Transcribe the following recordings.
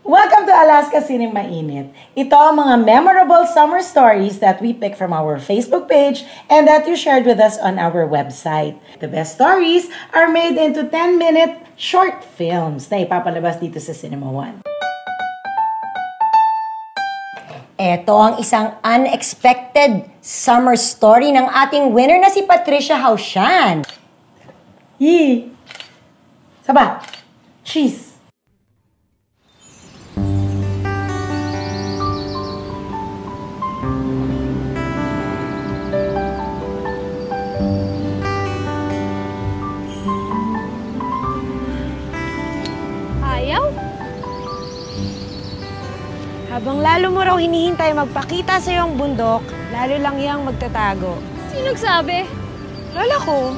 Welcome to Alaska Cinema Init. Ito ang mga memorable summer stories that we pick from our Facebook page and that you shared with us on our website. The best stories are made into 10-minute short films na ipapalabas dito sa Cinema One. Ito ang isang unexpected summer story ng ating winner na si Patricia Haushan. Yee! Saba! Cheese! Habang lalo mo raw hinihintay magpakita sa iyong bundok, lalo lang iyang magtatago. Sino nagsabi? Lola ko.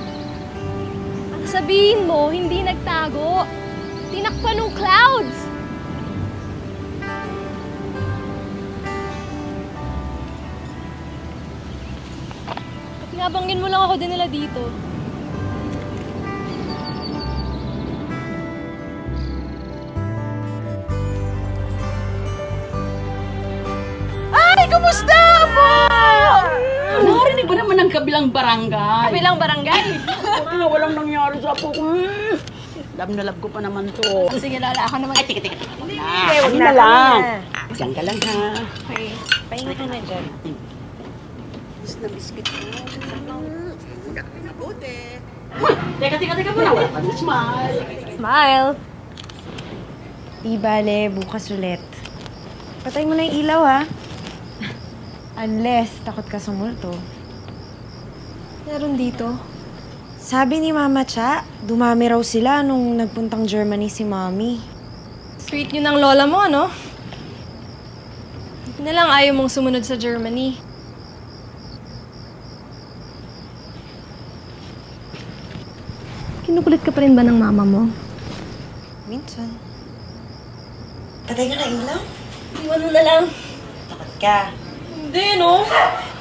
Ang sabihin mo, hindi nagtago. Tinakpan ng clouds. At nabanggin mo lang ako din nila dito. Kumusta po? Narinig ba naman ng kabilang barangay? Kabilang barangay? Walang nangyari sa apo ko. Love na love ko pa naman to. Sige, Lola. Ako naman. Ay, tika. Huwag na lang. Diyan ka lang, ha? Okay. Pahinga ka na dyan. Miss na biscuit mo. Mabuti. Teka muna. Wala pa na smile. Smile. Di bale, bukas ulit. Patay mo na yung ilaw, ha? Unless, takot ka sa multo. Meron dito. Sabi ni Mama Cha, dumami raw sila nung nagpuntang Germany si Mommy. Sweet yun ang lola mo, no? Hindi na lang ayaw mong sumunod sa Germany. Kinukulit ka pa rin ba ng mama mo? Minsan. Patay ka na ilaw? Iwan mo na lang. Takot ka. Hindi, no?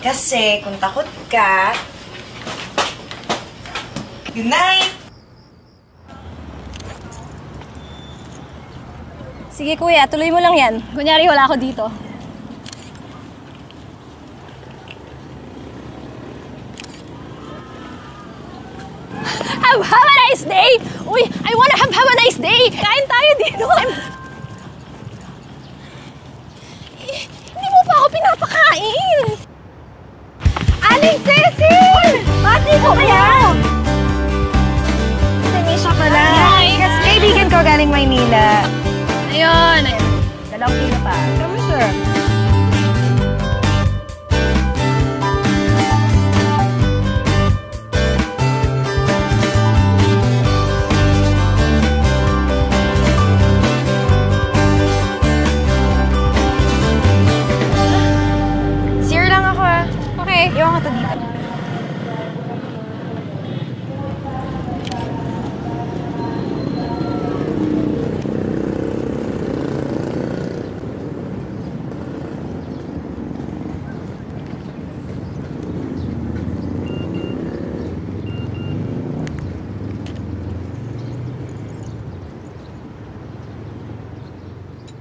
Kasi kung takot ka... Good night! Sige, kuya. Tuloy mo lang yan. Kunyari, wala ako dito. Have a nice day! Uy, I wanna have a nice day! Kain tayo dito! Hindi mo pa ako pinapakain! Aling Cecil! Pati ko kaya! Si Misha pala. Hi! Kasi kaibigan ko galing Maynila. Ayun! 2 kilo pa. Kamusta? Iwan ko to dito.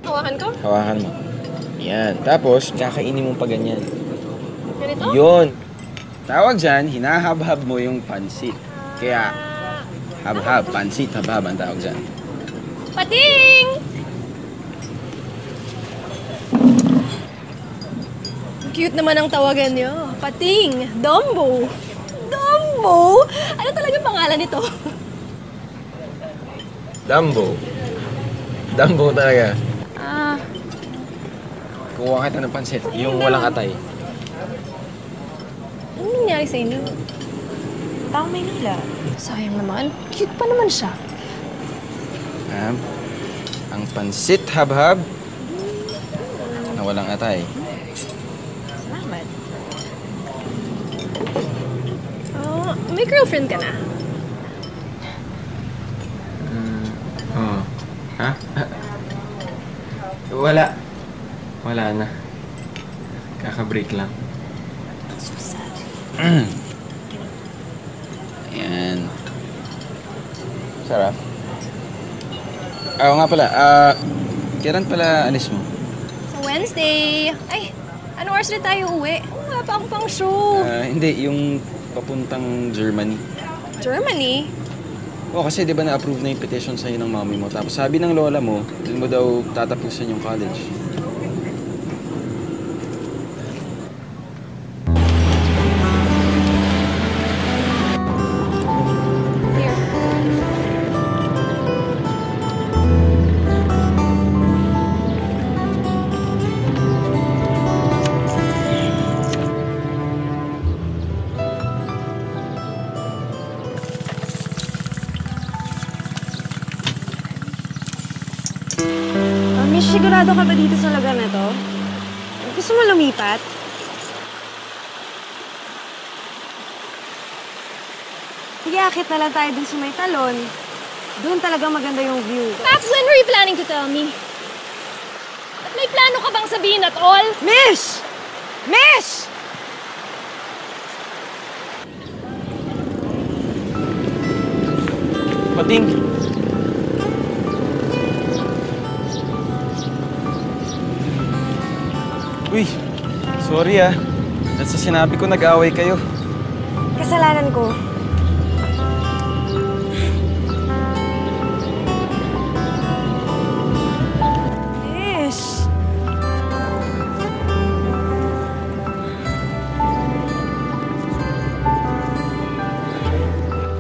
Hawakan ko? Hawakan mo. Yan. Tapos, kakainin mo pa ganyan. Ganito? Yun. Tawag dyan, hinahab-hab mo yung pansit. Kaya, hab-hab, pansit, hab-hab ang tawag dyan. Pating! Cute naman ang tawagan niyo. Pating! Dumbo! Dumbo! Ano talaga pangalan nito? Dumbo. Dumbo talaga. Ah. Kuha kita ng pansit, yung walang atay. Ano nangyari sa inyo? Taong Maynila. Sayang naman. Cute pa naman siya. Ang pansit hab-hab na walang atay. Salamat. May girlfriend ka na? Oo. Ha? Wala. Wala na. Kaka-break lang. So sad. Ayan. Sarap. Oo nga pala, Kailan pala alis mo? Sa Wednesday. Ay, anong oras na tayo uwi? Wala pa akong pang show. Hindi, yung papuntang Germany. Germany? Oo, kasi di ba na-approve na yung petition sa'yo ng mami mo. Tapos sabi ng lola mo, dun mo daw tatapusin yung college. Miss, sigurado ka ba dito sa lugar na to? Gusto mo lumipat? Sige, akit na lang tayo dun sa may talon. Doon talaga maganda yung view. Max, when were you planning to tell me? At may plano ka bang sabihin at all? Miss! Miss! Pating! Uy, sorry Dahil sa sinabi ko, nag-away kayo. Kasalanan ko. Miss!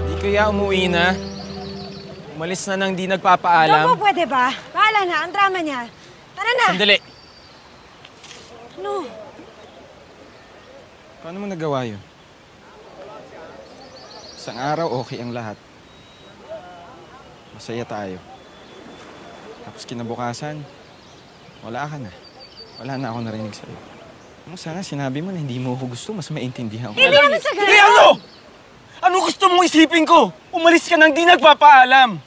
Di kaya umuwi na? Umalis na nang di nagpapaalam? Dobo, pwede ba? Bahala na, ang drama niya. Tara na! Sandali! Ano? Paano mo nagawa yun? Isang araw, okay ang lahat. Masaya tayo. Tapos kinabukasan, wala ka na. Wala na ako narinig sa'yo. Sana sinabi mo na hindi mo ako gusto, mas maintindihan ko. Hindi naman sa ganun! ano? Ano gusto mong isipin ko? Umalis ka nang di nagpapaalam.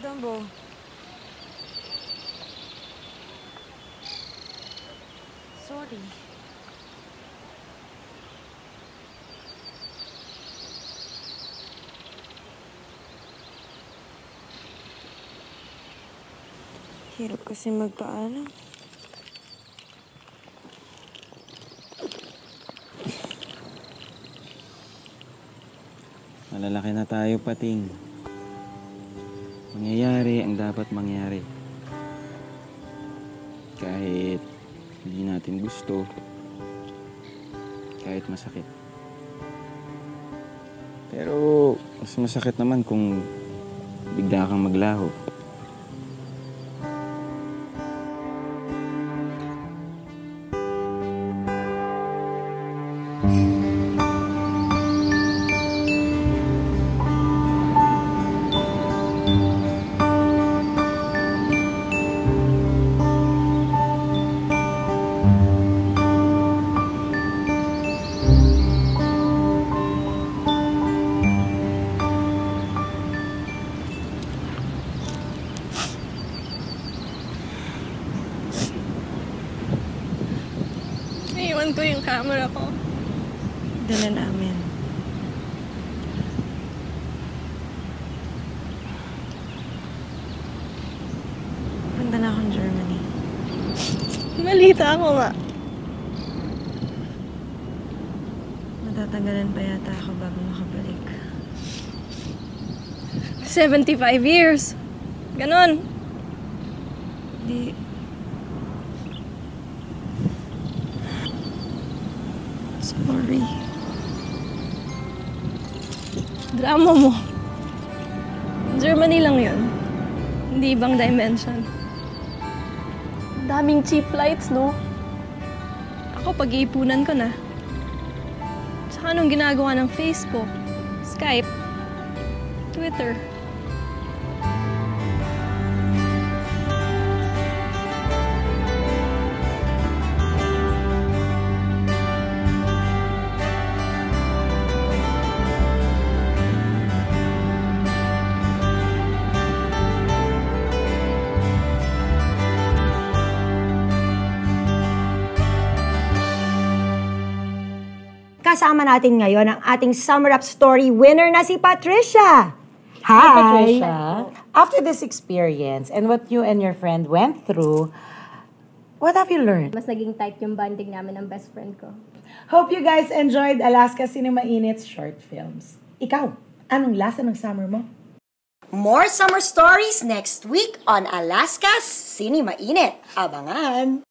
Dumbo. Sorry. Hirap kasi magpaalam. Malalaki na tayo, Pating. Mangyayari ang dapat mangyari. Kahit hindi natin gusto, kahit masakit. Pero mas masakit naman kung bigla kang maglaho. Naiwan ko yung camera ko. Dala namin. Punta na akong Germany. Malita ako nga. Matatagalan pa yata ako bago makabalik. 75 years. Ganon. Di... Sorry. Drama mo. Germany lang yun. Hindi ibang dimension. Daming cheap flights, no? Ako, pag-iipunan ko na. Tsaka anong ginagawa ng Facebook, Skype, Twitter. Kasama natin ngayon ang ating Summer Up Story winner na si Patricia. Hi, Patricia. After this experience and what you and your friend went through, what have you learned? Mas naging tight yung bonding namin ng best friend ko. Hope you guys enjoyed Alaska Cinema Init's short films. Ikaw, anong lasa ng summer mo? More summer stories next week on Alaska's Cinema Init. Abangan!